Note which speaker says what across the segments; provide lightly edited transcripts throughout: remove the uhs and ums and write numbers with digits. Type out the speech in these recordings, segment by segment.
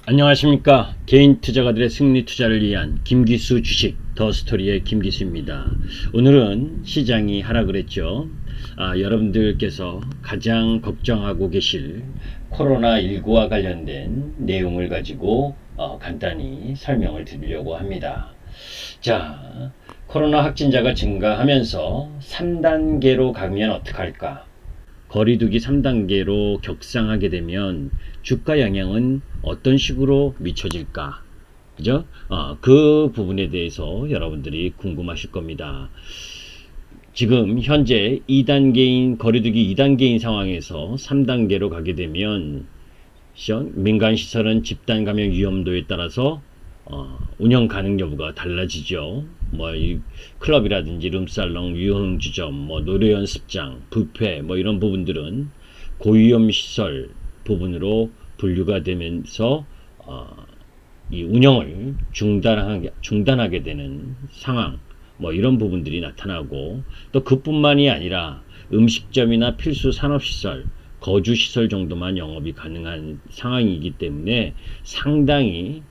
Speaker 1: 안녕하십니까. 개인 투자가들의 승리 투자를 위한 김기수 주식 더 스토리의 김기수입니다. 오늘은 시장이 하락을 했죠. 여러분들께서 가장 걱정하고 계실 코로나19와 관련된 내용을 가지고 간단히 설명을 드리려고 합니다. 자, 코로나 확진자가 증가하면서 3단계로 가면 어떡할까? 거리두기 3단계로 격상하게 되면 주가 영향은 어떤 식으로 미쳐질까? 그죠? 그 부분에 대해서 여러분들이 궁금하실 겁니다. 지금 현재 2단계인 거리두기 2단계인 상황에서 3단계로 가게 되면 민간 시설은 집단 감염 위험도에 따라서 운영 가능 여부가 달라지죠. 이 클럽이라든지 룸살롱, 유흥주점, 노래 연습장, 뷔페 이런 부분들은 고위험 시설 부분으로 분류가 되면서 이 운영을 중단하게 되는 상황, 이런 부분들이 나타나고, 또 그뿐만이 아니라 음식점이나 필수 산업시설, 거주시설 정도만 영업이 가능한 상황이기 때문에 상당히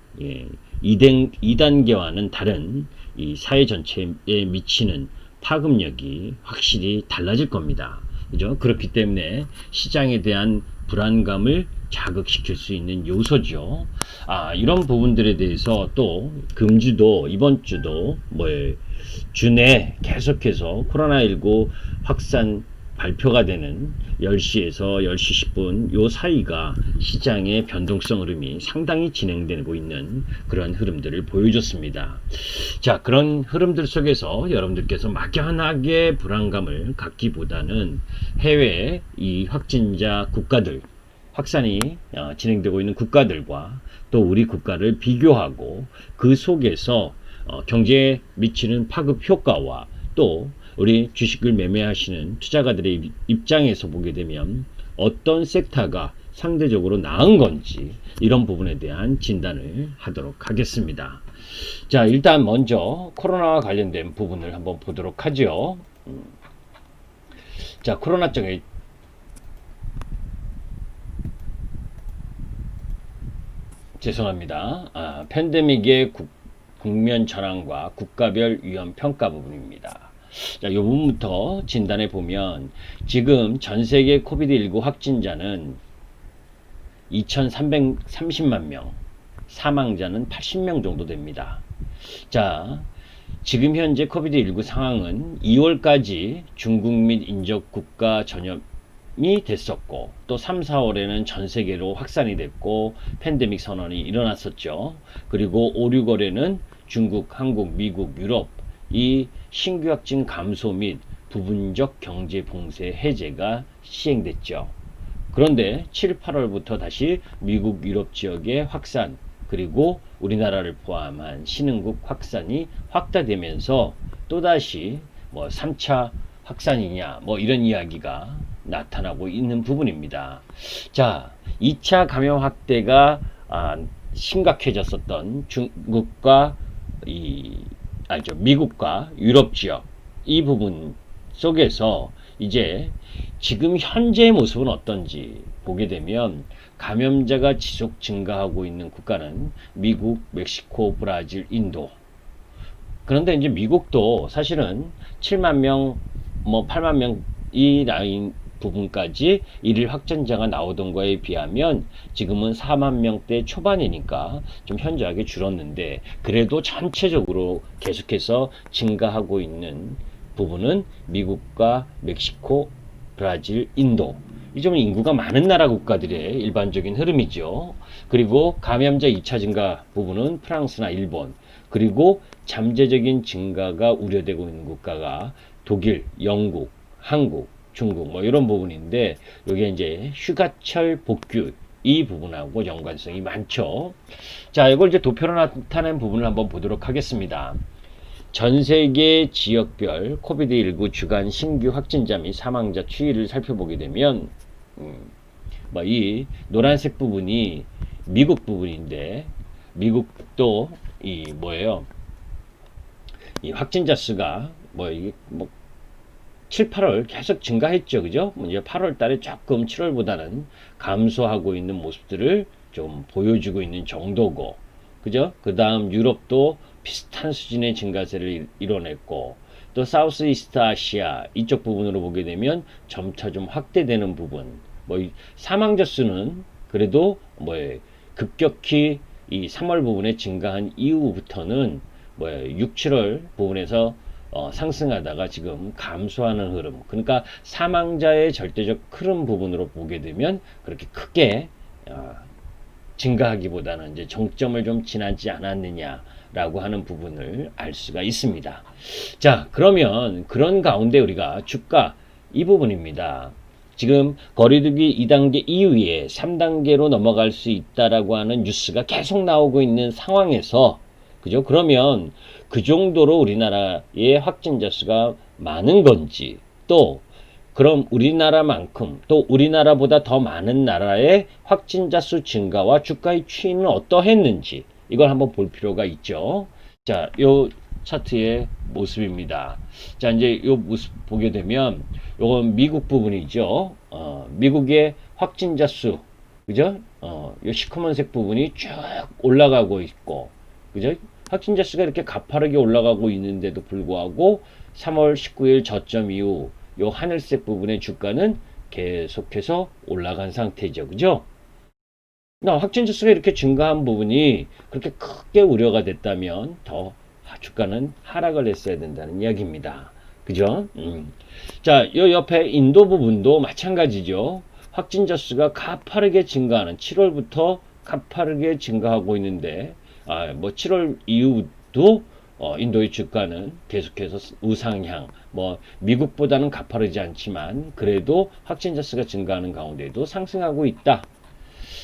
Speaker 1: 2단계와는 다른 이 사회 전체에 미치는 파급력이 확실히 달라질 겁니다. 그죠? 그렇기 때문에 시장에 대한 불안감을 자극시킬 수 있는 요소죠. 이런 부분들에 대해서 또 금주도 이번 주도 주내 계속해서 코로나19 확산 발표가 되는 10시에서 10시 10분 요 사이가 시장의 변동성 흐름이 상당히 진행되고 있는 그런 흐름들을 보여줬습니다. 자, 그런 흐름들 속에서 여러분들께서 막연하게 불안감을 갖기보다는 해외 이 확진자 국가들, 확산이 진행되고 있는 국가들과 또 우리 국가를 비교하고 그 속에서 경제에 미치는 파급 효과와 또 우리 주식을 매매하시는 투자가들의 입장에서 보게 되면 어떤 섹터가 상대적으로 나은 건지 이런 부분에 대한 진단을 하도록 하겠습니다. 자, 일단 먼저 코로나와 관련된 부분을 한번 보도록 하죠. 자, 코로나 쪽에 죄송합니다. 팬데믹의 국면 전환과 국가별 위험 평가 부분입니다. 자, 이 부분부터 진단해 보면 지금 전 세계 코비드19 확진자는 2,330만 명, 사망자는 80명 정도 됩니다. 자, 지금 현재 코비드19 상황은 2월까지 중국 및 인접 국가 전염이 됐었고 또 3, 4월에는 전 세계로 확산이 됐고 팬데믹 선언이 일어났었죠. 그리고 5, 6월에는 중국, 한국, 미국, 유럽 이 신규 확진 감소 및 부분적 경제 봉쇄 해제가 시행됐죠. 그런데 7, 8월부터 다시 미국, 유럽 지역의 확산 그리고 우리나라를 포함한 신흥국 확산이 확대되면서 또다시 3차 확산이냐 이런 이야기가 나타나고 있는 부분입니다. 자, 2차 감염 확대가 심각해졌었던 중국과 미국과 유럽 지역 이 부분 속에서 이제 지금 현재의 모습은 어떤지 보게 되면 감염자가 지속 증가하고 있는 국가는 미국, 멕시코, 브라질, 인도. 그런데 이제 미국도 사실은 7만 명, 8만 명 이 라인 부분까지 일일 확진자가 나오던 거에 비하면 지금은 4만 명대 초반이니까 좀 현저하게 줄었는데 그래도 전체적으로 계속해서 증가하고 있는 부분은 미국과 멕시코, 브라질, 인도 이 점은 인구가 많은 나라 국가들의 일반적인 흐름이죠. 그리고 감염자 2차 증가 부분은 프랑스나 일본 그리고 잠재적인 증가가 우려되고 있는 국가가 독일, 영국, 한국, 중국 이런 부분인데 여기에 이제 휴가철 복귀 이 부분하고 연관성이 많죠. 자, 이걸 이제 도표로 나타낸 부분을 한번 보도록 하겠습니다. 전 세계 지역별 코비드19 주간 신규 확진자 및 사망자 추이를 살펴보게 되면 이 노란색 부분이 미국 부분인데 미국도 이 확진자 수가 이게 7, 8월 계속 증가했죠. 그죠? 이제 8월 달에 조금 7월보다는 감소하고 있는 모습들을 좀 보여주고 있는 정도고, 그죠? 그 다음 유럽도 비슷한 수준의 증가세를 이뤄냈고, 또 사우스 이스트 아시아 이쪽 부분으로 보게 되면 점차 좀 확대되는 부분, 뭐 사망자 수는 그래도 뭐 급격히 이 3월 부분에 증가한 이후부터는 뭐 6, 7월 부분에서 상승하다가 지금 감소하는 흐름. 그러니까 사망자의 절대적 흐름 부분으로 보게 되면 그렇게 크게 증가하기보다는 이제 정점을 좀 지나지 않았느냐라고 하는 부분을 알 수가 있습니다. 자, 그러면 그런 가운데 우리가 주가 이 부분입니다. 지금 거리두기 2단계 이후에 3단계로 넘어갈 수 있다라고 하는 뉴스가 계속 나오고 있는 상황에서, 그죠? 그러면 그 정도로 우리나라의 확진자 수가 많은 건지, 또 그럼 우리나라만큼 또 우리나라보다 더 많은 나라의 확진자 수 증가와 주가의 추이는 어떠했는지 이걸 한번 볼 필요가 있죠. 자, 요 차트의 모습입니다. 자, 이제 요 모습 보게 되면 요건 미국 부분이죠. 미국의 확진자 수, 그죠? 요 시커먼색 부분이 쭉 올라가고 있고, 그죠? 확진자 수가 이렇게 가파르게 올라가고 있는데도 불구하고 3월 19일 저점 이후 요 하늘색 부분의 주가는 계속해서 올라간 상태죠. 그죠? 확진자 수가 이렇게 증가한 부분이 그렇게 크게 우려가 됐다면 더 주가는 하락을 했어야 된다는 이야기입니다. 그죠? 자, 요 옆에 인도 부분도 마찬가지죠. 확진자 수가 가파르게 증가하는 7월부터 가파르게 증가하고 있는데, 뭐 7월 이후도 인도의 주가는 계속해서 우상향, 뭐 미국보다는 가파르지 않지만 그래도 확진자 수가 증가하는 가운데도 상승하고 있다.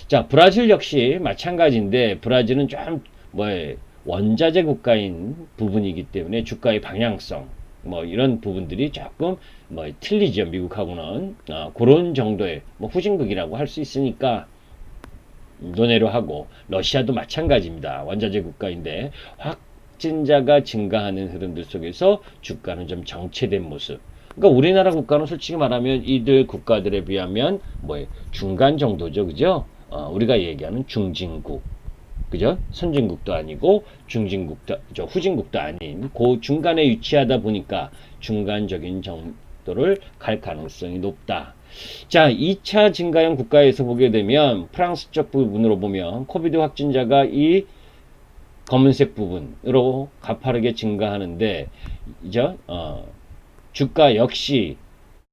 Speaker 1: 자, 브라질 역시 마찬가지인데 브라질은 좀 원자재 국가인 부분이기 때문에 주가의 방향성 뭐 이런 부분들이 조금 틀리죠. 미국하고는 그런 정도의 후진국이라고 할 수 있으니까 논외로 하고, 러시아도 마찬가지입니다. 원자재 국가인데 확진자가 증가하는 흐름들 속에서 주가는 좀 정체된 모습. 그러니까 우리나라 국가는 솔직히 말하면 이들 국가들에 비하면 중간 정도죠. 그죠? 우리가 얘기하는 중진국. 그죠? 선진국도 아니고 중진국도, 후진국도 아닌 그 중간에 위치하다 보니까 중간적인 정도를 갈 가능성이 높다. 자, 2차 증가형 국가에서 보게 되면 프랑스 쪽 부분으로 보면 코비드 확진자가 이 검은색 부분으로 가파르게 증가하는데, 이죠? 주가 역시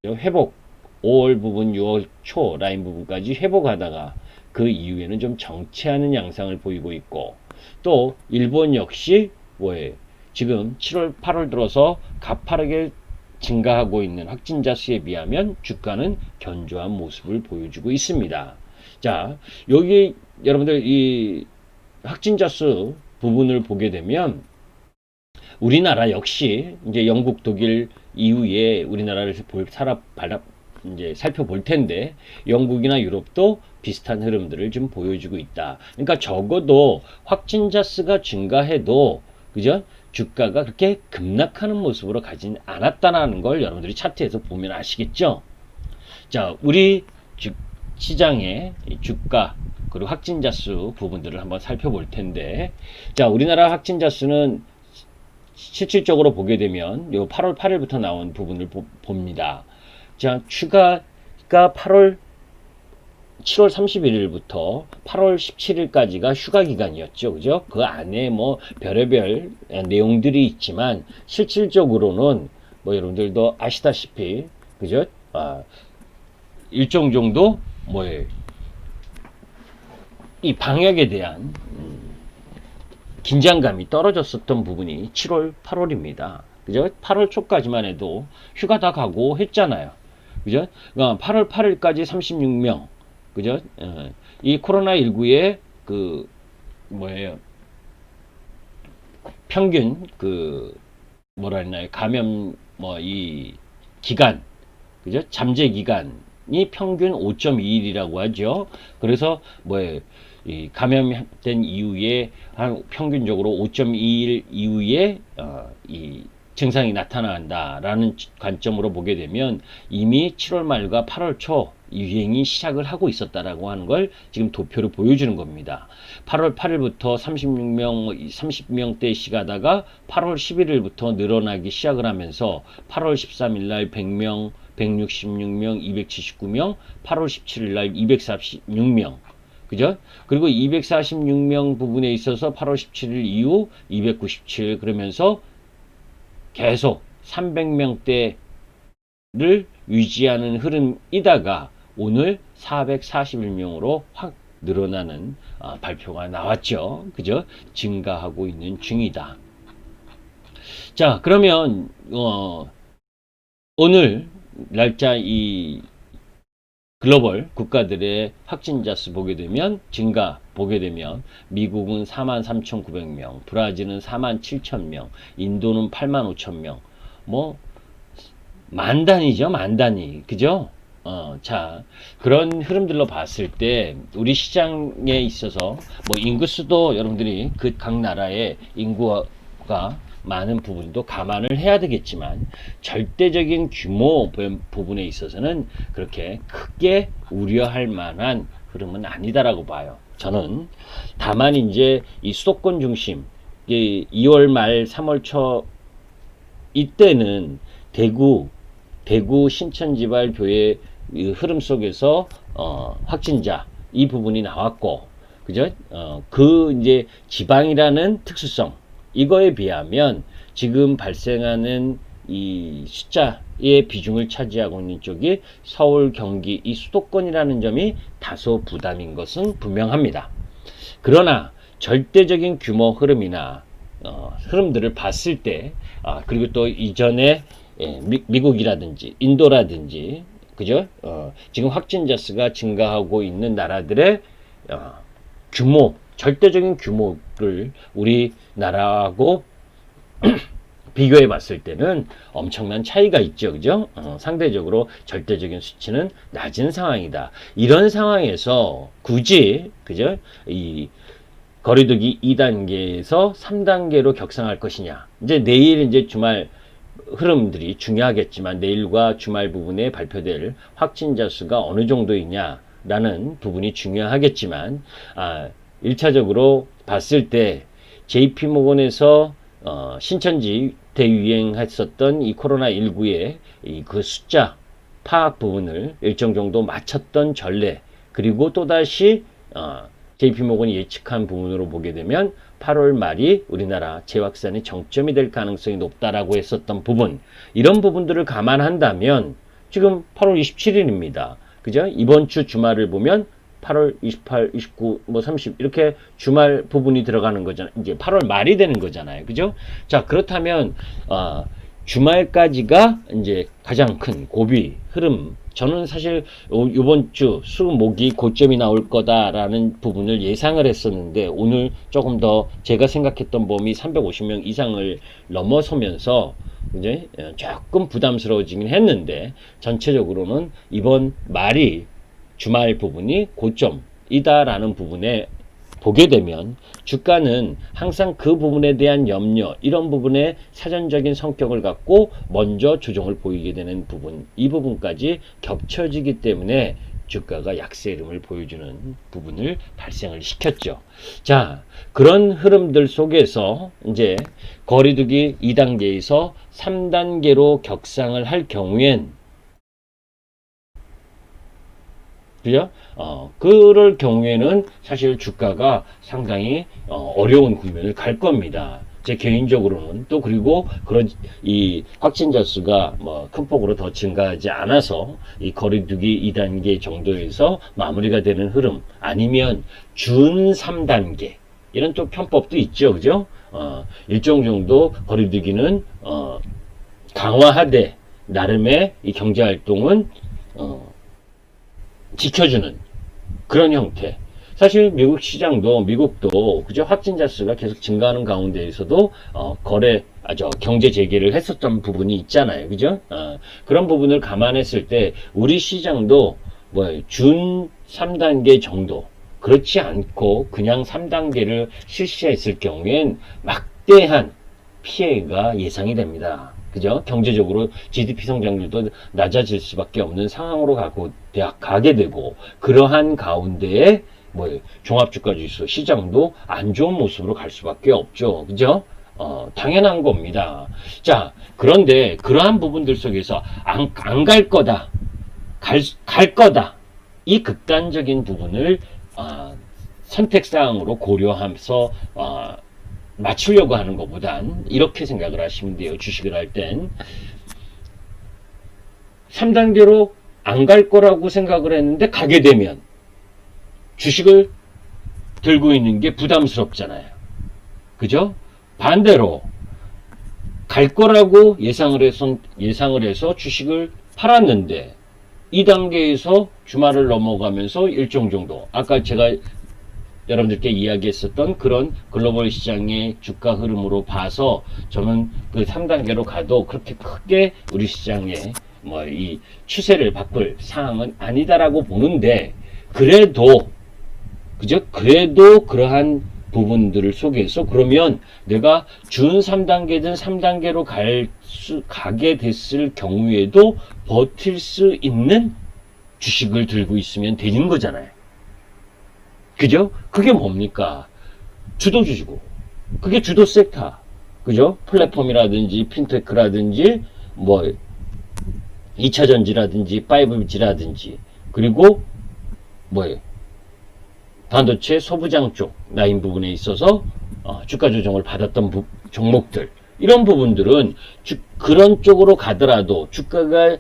Speaker 1: 회복, 5월 부분, 6월 초 라인 부분까지 회복하다가 그 이후에는 좀 정체하는 양상을 보이고 있고, 또 일본 역시 지금 7월, 8월 들어서 가파르게 증가하고 있는 확진자 수에 비하면 주가는 견조한 모습을 보여주고 있습니다. 자, 여기 여러분들 이 확진자 수 부분을 보게 되면 우리나라 역시 이제 영국, 독일 이후에 우리나라를 이제 살펴볼 텐데, 영국이나 유럽도 비슷한 흐름들을 좀 보여주고 있다. 그러니까 적어도 확진자 수가 증가해도, 그죠? 주가가 그렇게 급락하는 모습으로 가진 않았다는 걸 여러분들이 차트에서 보면 아시겠죠? 자, 우리 시장의 주가 그리고 확진자 수 부분들을 한번 살펴볼 텐데, 자, 우리나라 확진자 수는 실질적으로 보게 되면 요 8월 8일부터 나온 부분을 봅니다. 자, 추가가 7월 31일부터 8월 17일까지가 휴가 기간이었죠. 그죠? 그 안에 별의별 내용들이 있지만 실질적으로는 여러분들도 아시다시피, 그죠? 일정 정도 이 방역에 대한 긴장감이 떨어졌었던 부분이 7월, 8월입니다. 그죠? 8월 초까지만 해도 휴가 다 가고 했잖아요. 그죠? 8월 8일까지 36명. 그죠? 이 코로나19의 평균 뭐라 했나요? 감염 이 기간. 그죠? 잠재 기간이 평균 5.2일이라고 하죠. 그래서 이 감염된 이후에 한 평균적으로 5.2일 이후에 이 증상이 나타난다라는 관점으로 보게 되면 이미 7월 말과 8월 초 유행이 시작을 하고 있었다라고 하는 걸 지금 도표로 보여주는 겁니다. 8월 8일부터 30명대 시가다가 8월 11일부터 늘어나기 시작을 하면서 8월 13일 날 100명, 166명, 279명, 8월 17일 날 246명. 그죠? 그리고 246명 부분에 있어서 8월 17일 이후 297 그러면서 계속 300명대를 유지하는 흐름이다가 오늘 441명으로 확 늘어나는 발표가 나왔죠. 그죠? 증가하고 있는 중이다. 자, 그러면 오늘 날짜 이 글로벌 국가들의 확진자 수 보게 되면 증가 보게 되면 미국은 43,900명, 브라질은 47,000명, 인도는 85,000명. 뭐 만 단위죠, 만 단위. 그죠? 자, 그런 흐름들로 봤을 때 우리 시장에 있어서 뭐 인구수도 여러분들이 그 각 나라의 인구가 많은 부분도 감안을 해야 되겠지만 절대적인 규모 부분에 있어서는 그렇게 크게 우려할 만한 흐름은 아니다라고 봐요. 저는 다만 이제 이 수도권 중심 2월 말 3월 초 이때는 대구 신천지발 교회 흐름 속에서 확진자 이 부분이 나왔고 그죠? 그 이제 지방이라는 특수성 이거에 비하면 지금 발생하는 이 숫자의 비중을 차지하고 있는 쪽이 서울, 경기, 이 수도권이라는 점이 다소 부담인 것은 분명합니다. 그러나 절대적인 규모 흐름이나 흐름들을 봤을 때 그리고 또 이전에 미국이라든지 인도라든지 그죠? 지금 확진자 수가 증가하고 있는 나라들의 규모 절대적인 규모를 우리나라하고 비교해 봤을 때는 엄청난 차이가 있죠. 그죠? 상대적으로 절대적인 수치는 낮은 상황이다. 이런 상황에서 굳이, 그죠? 이 거리두기 2단계에서 3단계로 격상할 것이냐. 이제 내일 이제 주말 흐름들이 중요하겠지만 내일과 주말 부분에 발표될 확진자 수가 어느 정도이냐라는 부분이 중요하겠지만, 1차적으로 봤을 때 JP모건에서 신천지 대유행했었던 이 코로나19의 그 숫자 파악 부분을 일정 정도 맞췄던 전례 그리고 또다시 JP모건이 예측한 부분으로 보게 되면 8월 말이 우리나라 재확산의 정점이 될 가능성이 높다라고 했었던 부분 이런 부분들을 감안한다면 지금 8월 27일입니다. 그죠? 이번 주 주말을 보면 8월 28, 29, 뭐 30 이렇게 주말 부분이 들어가는 거잖아요. 이제 8월 말이 되는 거잖아요. 그죠? 자, 그렇다면 주말까지가 이제 가장 큰 고비 흐름. 저는 사실 이번 주 수, 목이 고점이 나올 거다라는 부분을 예상을 했었는데 오늘 조금 더 제가 생각했던 범위 350명 이상을 넘어서면서 이제 조금 부담스러워지긴 했는데 전체적으로는 이번 말이 주말 부분이 고점이다라는 부분에 보게 되면 주가는 항상 그 부분에 대한 염려 이런 부분에 사전적인 성격을 갖고 먼저 조정을 보이게 되는 부분 이 부분까지 겹쳐지기 때문에 주가가 약세 흐름을 보여주는 부분을 발생을 시켰죠. 자, 그런 흐름들 속에서 이제 거리두기 2단계에서 3단계로 격상을 할 경우엔 그죠? 그럴 경우에는 사실 주가가 상당히 어려운 국면을 갈 겁니다. 제 개인적으로는 또 그리고 그런 이 확진자 수가 뭐 큰 폭으로 더 증가하지 않아서 이 거리두기 2단계 정도에서 마무리가 되는 흐름 아니면 준 3단계 이런 또 편법도 있죠. 그죠? 일정 정도 거리두기는 강화하되 나름의 이 경제 활동은 지켜주는 그런 형태. 사실 미국 시장도 미국도 그저 확진자 수가 계속 증가하는 가운데에서도 경제 재개를 했었던 부분이 있잖아요. 그죠? 그런 부분을 감안했을 때 우리 시장도 준 3단계 정도 그렇지 않고 그냥 3단계를 실시했을 경우엔 막대한 피해가 예상이 됩니다. 그죠? 경제적으로 GDP 성장률도 낮아질 수밖에 없는 상황으로 가게 되고, 그러한 가운데에 종합주가지수 시장도 안 좋은 모습으로 갈 수밖에 없죠. 그죠? 당연한 겁니다. 자, 그런데 그러한 부분들 속에서 안 갈 거다, 갈 거다, 이 극단적인 부분을 선택사항으로 고려하면서 맞추려고 하는 것보단 이렇게 생각을 하시면 돼요. 주식을 할 땐 3단계로 안 갈 거라고 생각을 했는데 가게 되면 주식을 들고 있는 게 부담스럽잖아요. 그죠? 반대로 갈 거라고 예상을 해서 주식을 팔았는데 2단계에서 주말을 넘어가면서 일정 정도, 아까 제가 여러분들께 이야기했었던 그런 글로벌 시장의 주가 흐름으로 봐서 저는 그 3단계로 가도 그렇게 크게 우리 시장의 이 추세를 바꿀 상황은 아니다라고 보는데, 그래도 그러한 부분들을 속에서 그러면 내가 준 3단계든 3단계로 가게 됐을 경우에도 버틸 수 있는 주식을 들고 있으면 되는 거잖아요. 그죠? 그게 뭡니까? 주도주시고, 그게 주도 섹터. 그죠? 플랫폼이라든지, 핀테크라든지, 2차전지라든지, 5G라든지, 그리고, 반도체 소부장 쪽, 라인 부분에 있어서, 주가 조정을 받았던 종목들. 이런 부분들은, 그런 쪽으로 가더라도, 주가가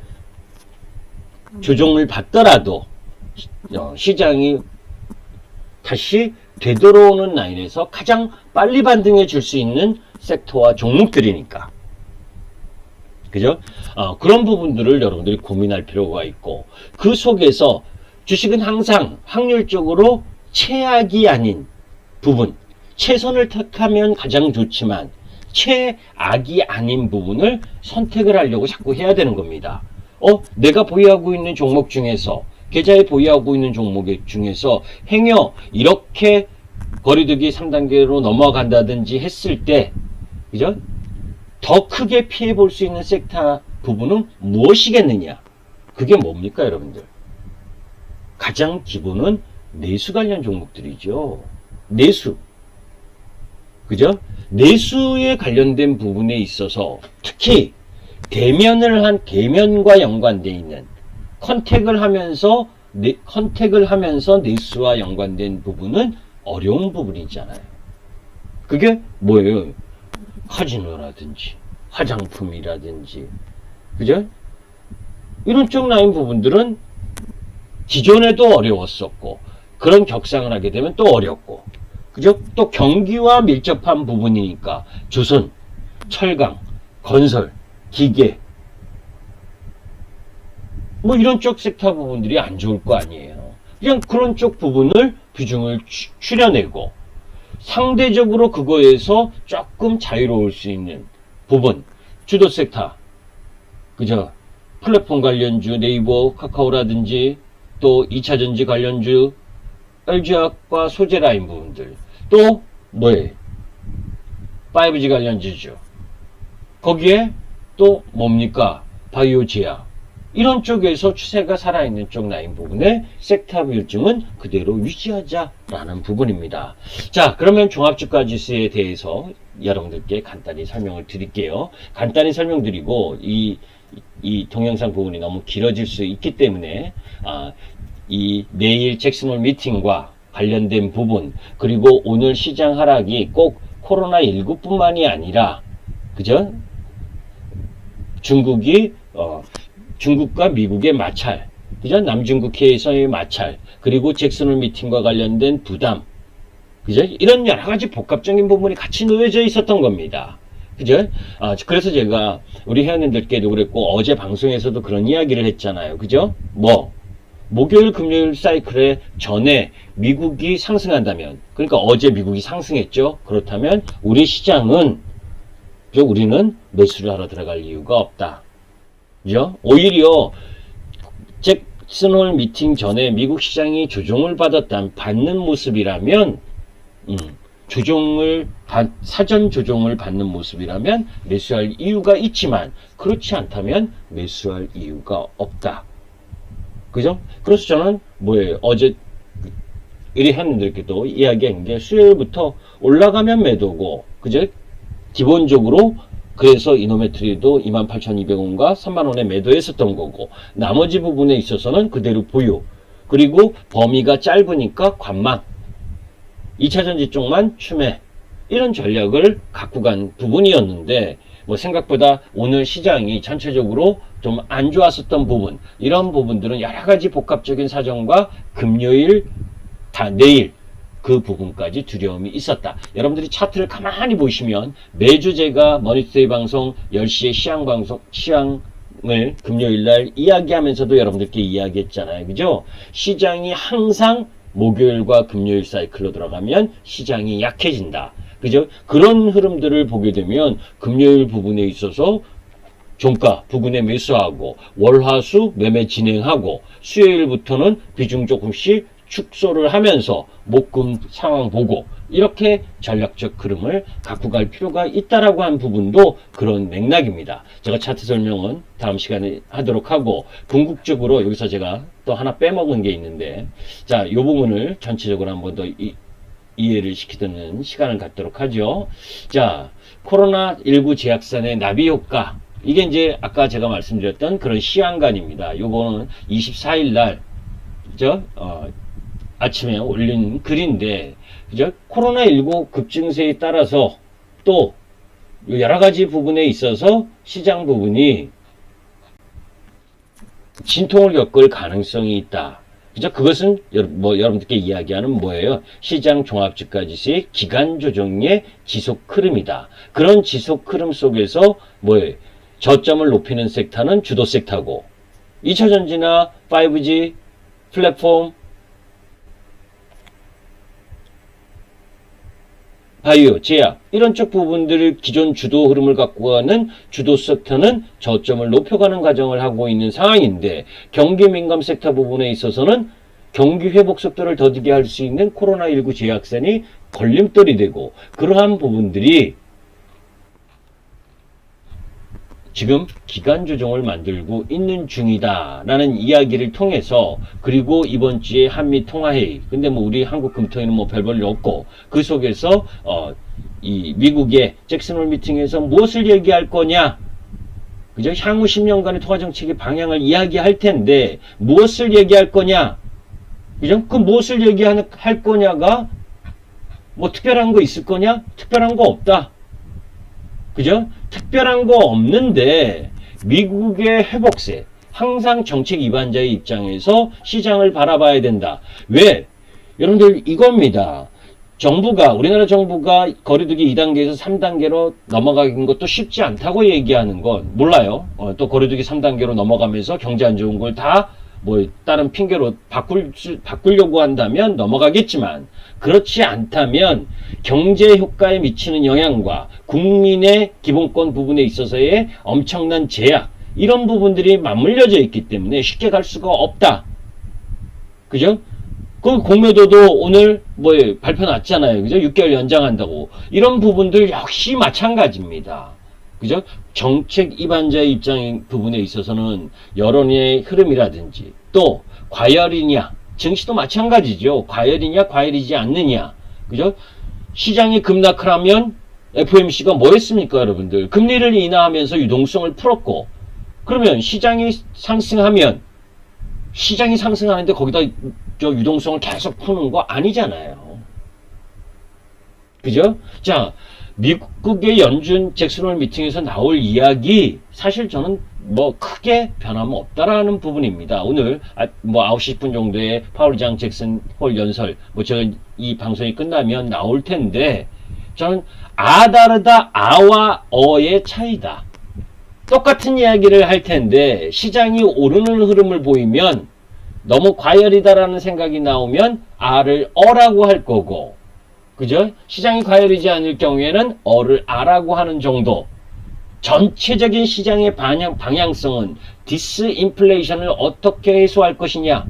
Speaker 1: 조정을 받더라도, 시장이 다시 되돌아오는 라인에서 가장 빨리 반등해 줄 수 있는 섹터와 종목들이니까. 그죠? 그런 부분들을 여러분들이 고민할 필요가 있고, 그 속에서 주식은 항상 확률적으로 최악이 아닌 부분, 최선을 택하면 가장 좋지만 최악이 아닌 부분을 선택을 하려고 자꾸 해야 되는 겁니다. 내가 보유하고 있는 종목 중에서, 계좌에 보유하고 있는 종목 중에서 행여 이렇게 거리두기 3단계로 넘어간다든지 했을 때, 그죠? 더 크게 피해 볼 수 있는 섹터 부분은 무엇이겠느냐? 그게 뭡니까, 여러분들? 가장 기본은 내수 관련 종목들이죠. 내수. 그죠? 내수에 관련된 부분에 있어서 특히 대면과 연관되어 있는 컨택을 하면서 내수와 연관된 부분은 어려운 부분이잖아요. 그게 뭐예요? 카지노라든지 화장품이라든지, 그죠? 이런 쪽 라인 부분들은 기존에도 어려웠었고, 그런 격상을 하게 되면 또 어렵고, 그죠? 또 경기와 밀접한 부분이니까 조선, 철강, 건설, 기계, 이런 쪽 섹터 부분들이 안 좋을 거 아니에요. 그냥 그런 쪽 부분을 비중을 줄여내고 상대적으로 그거에서 조금 자유로울 수 있는 부분, 주도 섹터, 그죠? 플랫폼 관련주, 네이버, 카카오라든지, 또 2차전지 관련주, LG화학과 소재 라인 부분들, 또 5G 관련주죠. 거기에 또 뭡니까? 바이오 제약. 이런 쪽에서 추세가 살아있는 쪽 라인 부분에 섹터 비중은 그대로 유지하자라는 부분입니다. 자, 그러면 종합주가지수에 대해서 여러분들께 간단히 설명을 드릴게요. 간단히 설명드리고 이 동영상 부분이 너무 길어질 수 있기 때문에 이 내일 잭슨홀 미팅과 관련된 부분, 그리고 오늘 시장 하락이 꼭 코로나19뿐만이 아니라, 그죠? 중국과 미국의 마찰, 그죠? 남중국해에서의 마찰, 그리고 잭슨홀 미팅과 관련된 부담, 그죠? 이런 여러 가지 복합적인 부분이 같이 놓여져 있었던 겁니다. 그죠? 그래서 제가 우리 회원님들께도 그랬고, 어제 방송에서도 그런 이야기를 했잖아요. 그죠? 목요일, 금요일 사이클에 전에 미국이 상승한다면, 그러니까 어제 미국이 상승했죠? 그렇다면 우리 시장은, 우리는 매수를 하러 들어갈 이유가 없다. 그죠? 오히려 잭슨홀 미팅 전에 미국 시장이 조정을 받는 모습이라면 사전 조정을 받는 모습이라면 매수할 이유가 있지만 그렇지 않다면 매수할 이유가 없다. 그죠? 그래서 저는 어제 의뢰인들께도 이야기한 게 수요일부터 올라가면 매도고, 그죠? 기본적으로 그래서 이노메트리도 28,200원과 3만원에 매도했었던 거고, 나머지 부분에 있어서는 그대로 보유, 그리고 범위가 짧으니까 관망, 2차전지 쪽만 추매, 이런 전략을 갖고 간 부분이었는데, 생각보다 오늘 시장이 전체적으로 좀 안 좋았었던 부분, 이런 부분들은 여러가지 복합적인 사정과 금요일, 내일 그 부분까지 두려움이 있었다. 여러분들이 차트를 가만히 보시면 매주 제가 머니투데이 방송 10시에 시황을 금요일날 이야기하면서도 여러분들께 이야기했잖아요. 그죠? 시장이 항상 목요일과 금요일 사이클로 들어가면 시장이 약해진다. 그죠? 그런 흐름들을 보게 되면 금요일 부분에 있어서 종가 부근에 매수하고 월화수 매매 진행하고 수요일부터는 비중 조금씩 축소를 하면서 목금 상황 보고 이렇게 전략적 흐름을 갖고 갈 필요가 있다라고 한 부분도 그런 맥락입니다. 제가 차트 설명은 다음 시간에 하도록 하고, 궁극적으로 여기서 제가 또 하나 빼먹은 게 있는데, 자, 이 부분을 전체적으로 한번 더 이해를 시키는 시간을 갖도록 하죠. 자, 코로나19 제약산의 나비 효과, 이게 이제 아까 제가 말씀드렸던 그런 시황관입니다. 요거는 24일 날 아침에 올린 글인데, 그죠? 코로나19 급증세에 따라서 또 여러 가지 부분에 있어서 시장 부분이 진통을 겪을 가능성이 있다. 그죠? 그것은 여러분들께 이야기하는 뭐예요? 시장 종합주가지수의 기간 조정의 지속 흐름이다. 그런 지속 흐름 속에서 저점을 높이는 섹터는 주도 섹터고, 2차전지나 5G, 플랫폼, 바이오, 제약, 이런 쪽 부분들을 기존 주도 흐름을 갖고 가는 주도 섹터는 저점을 높여가는 과정을 하고 있는 상황인데, 경기 민감 섹터 부분에 있어서는 경기 회복 속도를 더디게 할 수 있는 코로나19 제약산이 걸림돌이 되고, 그러한 부분들이 지금 기간 조정을 만들고 있는 중이다 라는 이야기를 통해서, 그리고 이번 주에 한미 통화회의, 근데 우리 한국 금토에는 별 볼 일 없고, 그 속에서 이 미국의 잭슨홀 미팅에서 무엇을 얘기할 거냐, 그죠? 향후 10년간의 통화 정책의 방향을 이야기할 텐데 무엇을 얘기할 거냐, 그죠? 그 무엇을 얘기할 거냐가 특별한 거 있을 거냐? 특별한 거 없다. 그죠? 특별한 거 없는데 미국의 회복세, 항상 정책 위반자의 입장에서 시장을 바라봐야 된다. 왜? 여러분들 이겁니다. 우리나라 정부가 거리두기 2단계에서 3단계로 넘어가는 것도 쉽지 않다고 얘기하는 건 몰라요. 또 거리두기 3단계로 넘어가면서 경제 안 좋은 걸 다 다른 핑계로 바꾸려고 한다면 넘어가겠지만, 그렇지 않다면 경제 효과에 미치는 영향과 국민의 기본권 부분에 있어서의 엄청난 제약, 이런 부분들이 맞물려져 있기 때문에 쉽게 갈 수가 없다. 그죠? 그 공매도도 오늘 발표 났잖아요. 그죠? 6개월 연장한다고. 이런 부분들 역시 마찬가지입니다. 그죠? 정책 위반자의 입장 부분에 있어서는 여론의 흐름이라든지, 또 과열이냐, 증시도 마찬가지죠. 과열이냐 과열이지 않느냐, 그죠? 시장이 급락을 하면 FOMC가 뭐 했습니까, 여러분들? 금리를 인하하면서 유동성을 풀었고, 그러면 시장이 상승하면, 시장이 상승하는데 거기다 유동성을 계속 푸는 거 아니잖아요. 그죠? 자, 미국의 연준 잭슨홀 미팅에서 나올 이야기, 사실 저는 크게 변함은 없다라는 부분입니다. 오늘 9시 10분 정도에 파월장 잭슨홀 연설, 제가 이 방송이 끝나면 나올 텐데, 저는 다르다, 아와 어의 차이다. 똑같은 이야기를 할 텐데 시장이 오르는 흐름을 보이면, 너무 과열이다라는 생각이 나오면 아를 어라고 할 거고, 그죠? 시장이 과열이지 않을 경우에는 어를 아라고 하는 정도. 전체적인 시장의 방향성은 디스인플레이션을 어떻게 해소할 것이냐,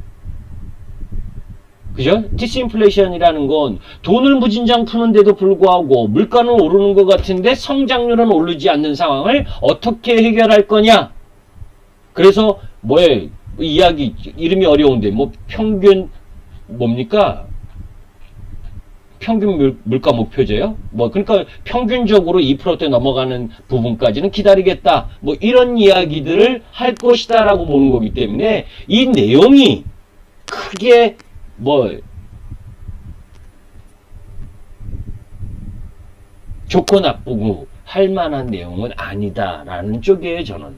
Speaker 1: 그죠? 디스인플레이션이라는 건 돈을 무진장 푸는데도 불구하고 물가는 오르는 것 같은데 성장률은 오르지 않는 상황을 어떻게 해결할 거냐? 그래서 뭐에 이야기 이름이 어려운데 뭐 평균 뭡니까? 평균 물가 목표제요? 뭐 그러니까 평균적으로 2%대 넘어가는 부분까지는 기다리겠다. 뭐 이런 이야기들을 할 것이다라고 보는 거기 때문에 이 내용이 크게 뭐 좋고 나쁘고 할 만한 내용은 아니다라는 쪽이에요, 저는.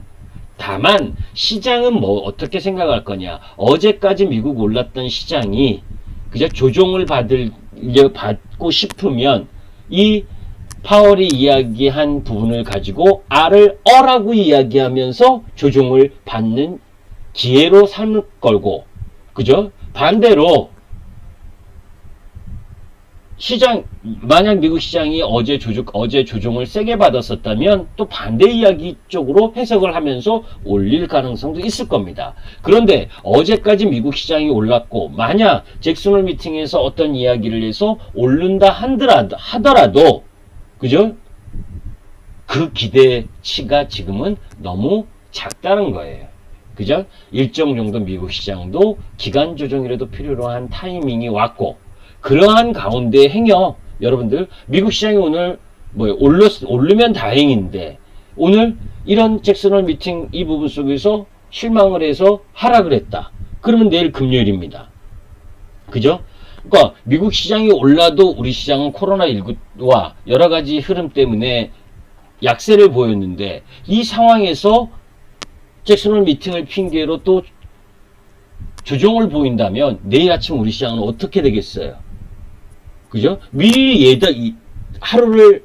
Speaker 1: 다만 시장은 뭐 어떻게 생각할 거냐. 어제까지 미국 올랐던 시장이 그저 조정을 받고 싶으면 이 파월이 이야기한 부분을 가지고 R을 어라고 이야기하면서 조정을 받는 기회로 삼을 걸고, 그죠? 반대로 시장, 만약 미국 시장이 어제 조정을 세게 받았었다면 또 반대 이야기 쪽으로 해석을 하면서 올릴 가능성도 있을 겁니다. 그런데 어제까지 미국 시장이 올랐고 만약 잭슨홀 미팅에서 어떤 이야기를 해서 오른다 하더라도 그죠? 그 기대치가 지금은 너무 작다는 거예요. 그죠? 일정 정도 미국 시장도 기간 조정이라도 필요로 한 타이밍이 왔고, 그러한 가운데 행여 여러분들 미국 시장이 오늘 뭐 오르면 다행인데 오늘 이런 잭슨홀 미팅 이 부분 속에서 실망을 해서 하락을 했다. 그러면 내일 금요일입니다. 그죠? 그러니까 미국 시장이 올라도 우리 시장은 코로나19와 여러 가지 흐름 때문에 약세를 보였는데 이 상황에서 잭슨홀 미팅을 핑계로 또 조정을 보인다면 내일 아침 우리 시장은 어떻게 되겠어요? 그죠? 미리 하루를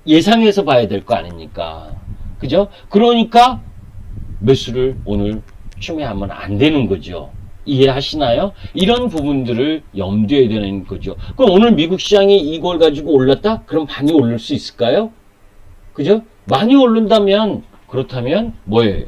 Speaker 1: 예상해서 봐야 될 거 아닙니까? 그죠? 그러니까 매수를 오늘 추매하면 안 되는 거죠. 이해하시나요? 이런 부분들을 염두에 두는 거죠. 그럼 오늘 미국 시장이 이걸 가지고 올랐다? 그럼 많이 오를 수 있을까요? 그죠? 많이 오른다면 그렇다면 뭐예요?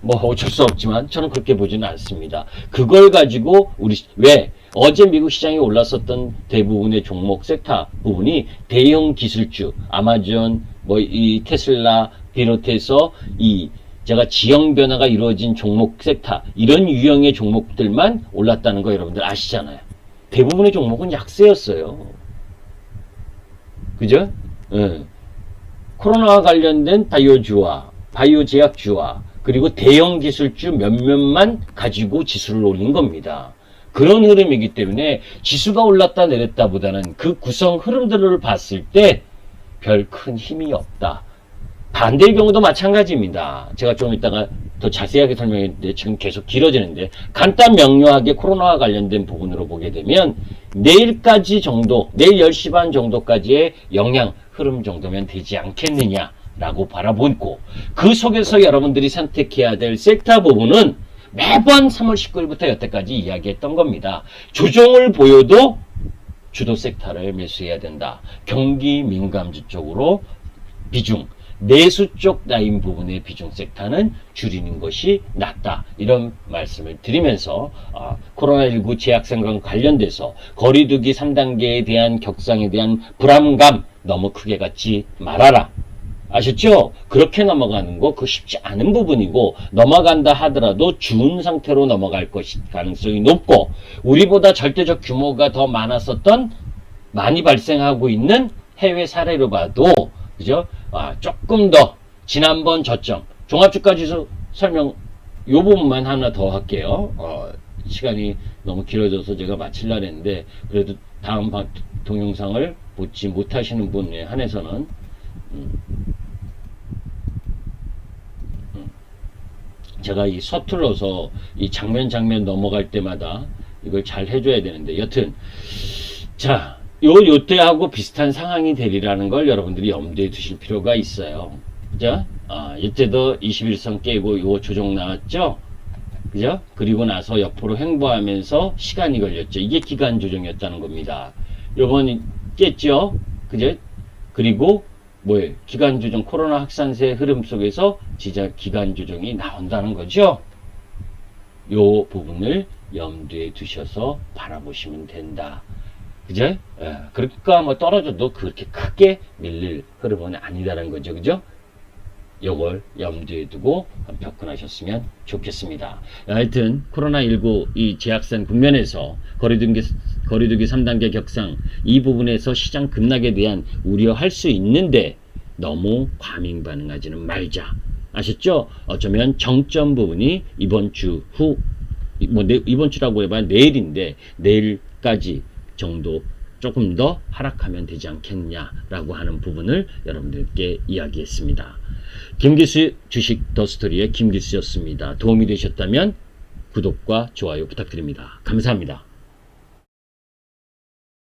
Speaker 1: 뭐 어쩔 수 없지만 저는 그렇게 보지는 않습니다. 그걸 가지고 왜 어제 미국 시장이 올랐었던 대부분의 종목 섹터 부분이 대형 기술주 아마존 뭐 이 테슬라 비롯해서 제가 지형 변화가 이루어진 종목 섹터 이런 유형의 종목들만 올랐다는 거 여러분들 아시잖아요. 대부분의 종목은 약세였어요. 그죠? 코로나와 관련된 바이오주와 바이오 제약주와 그리고 대형 기술주 몇몇만 가지고 지수를 올린 겁니다. 그런 흐름이기 때문에 지수가 올랐다 내렸다 보다는 그 구성 흐름들을 봤을 때 별 큰 힘이 없다. 반대의 경우도 마찬가지입니다. 제가 좀 이따가 더 자세하게 설명했는데 지금 계속 길어지는데 간단 명료하게 코로나와 관련된 부분으로 보게 되면 내일까지 정도, 내일 10시 반 정도까지의 영향 흐름 정도면 되지 않겠느냐라고 바라보고 그 속에서 여러분들이 선택해야 될 섹터 부분은 매번 3월 19일부터 여태까지 이야기했던 겁니다. 조정을 보여도 주도 섹터를 매수해야 된다. 경기 민감주 쪽으로 비중, 내수 쪽 라인 부분의 비중 섹터는 줄이는 것이 낫다. 이런 말씀을 드리면서 코로나19 재확산과 관련돼서 거리두기 3단계에 대한 격상에 대한 불안감 너무 크게 갖지 말아라. 아셨죠? 그렇게 넘어가는 거 그거 쉽지 않은 부분이고 넘어간다 하더라도 주운 상태로 넘어갈 것이 가능성이 높고 우리보다 절대적 규모가 더 많이 발생하고 있는 해외 사례로 봐도 그죠? 조금 더 지난번 저점 종합주가지수 설명 요 부분만 하나 더 할게요. 시간이 너무 길어져서 제가 마치려고 했는데 그래도 다음 동영상을 보지 못하시는 분에 한해서는 제가 이 서툴러서 이 장면 넘어갈 때마다 이걸 잘 해줘야 되는데 여튼 자 요때하고 비슷한 상황이 되리라는 걸 여러분들이 염두에 두실 필요가 있어요. 그죠? 이때도 21선 깨고 요 조정 나왔죠? 그죠? 그리고 나서 옆으로 횡보하면서 시간이 걸렸죠. 이게 기간 조정이었다는 겁니다. 요번 깼죠? 그죠? 그리고 뭐예요? 기간 조정, 코로나 확산세 흐름 속에서 진짜 기간 조정이 나온다는 거죠. 요 부분을 염두에 두셔서 바라보시면 된다. 그죠? 예, 그러니까 뭐 떨어져도 그렇게 크게 밀릴 흐름은 아니다라는 거죠. 그죠? 요걸 염두에 두고 접근하셨으면 좋겠습니다. 하여튼 코로나19 이 재확산 국면에서 거리두기 3단계 격상 이 부분에서 시장 급락에 대한 우려할 수 있는데 너무 과민 반응하지는 말자. 아셨죠? 어쩌면 정점 부분이 이번 주 후, 이번 주라고 해봐야 내일인데 내일까지 정도 조금 더 하락하면 되지 않겠냐라고 하는 부분을 여러분들께 이야기했습니다. 김기수 주식 더스토리의 김기수였습니다. 도움이 되셨다면 구독과 좋아요 부탁드립니다. 감사합니다.